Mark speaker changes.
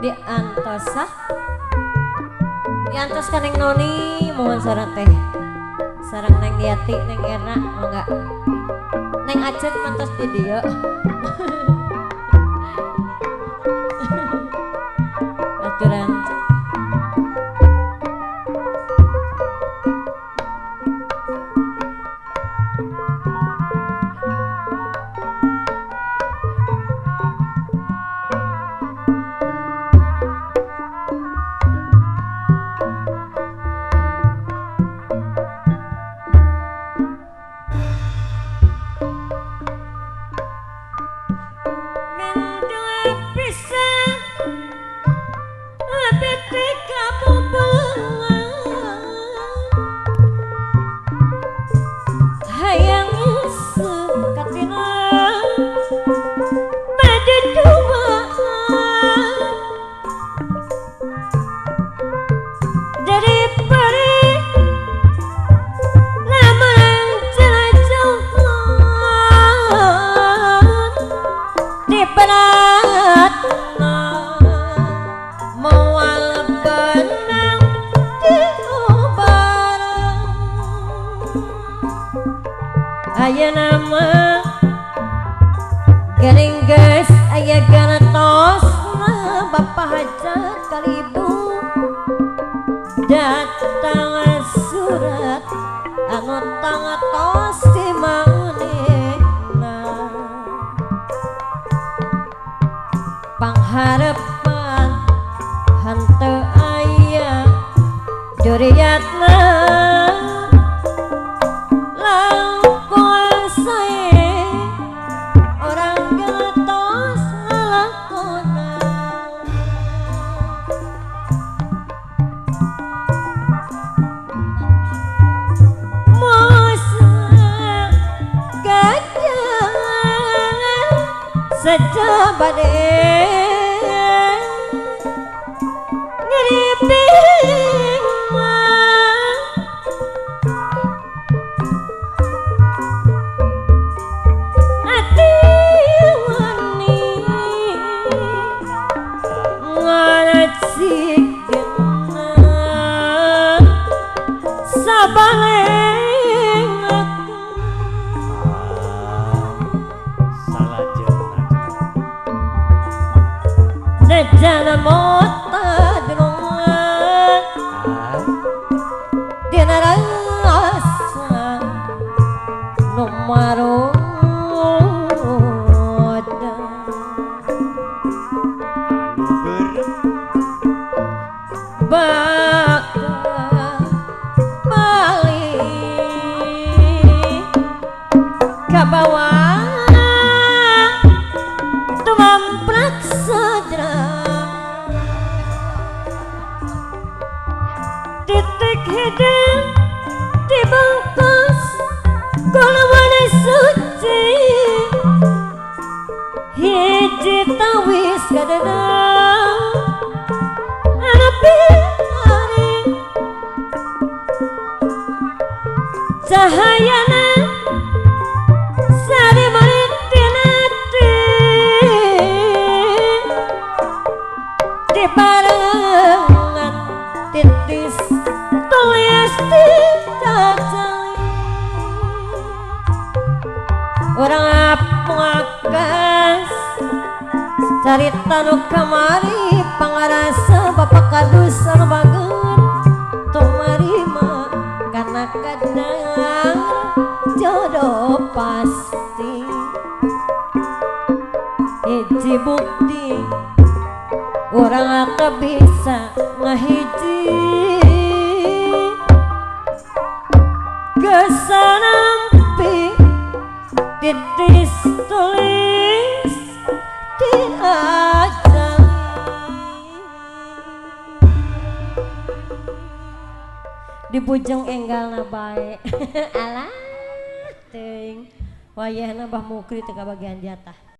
Speaker 1: diantos ah diantos ka neng Noni mohon sareng teh sareng neng Yati neng Erna enggak neng Acet mantos di dia aturan aya nama garingges aya ganatos bapak hajat kalibu datang surat anu tangatos di manehna pangharepan henteu aya juriatna sejabade ngeriping ati wani ngaracikeun sabale jana mota dengongan dina rasa nomaro bakal balik ke bawah tumamprak titik hidung dibungkus kulawana suci hiji tawis kadana anapi hari cahayana sari maritinati di barengan titis tulis dicacai orang apungakas carita nu kamari pangarasa bapak kadus anu bageun tumarima kana kadang jodoh pasti hiji bukti orang akan bisa ngahiji kesanampi titis tulis diajari di bujeng enggalna bae alah teuing wayahna Mbah Mukri teu kabagian jatah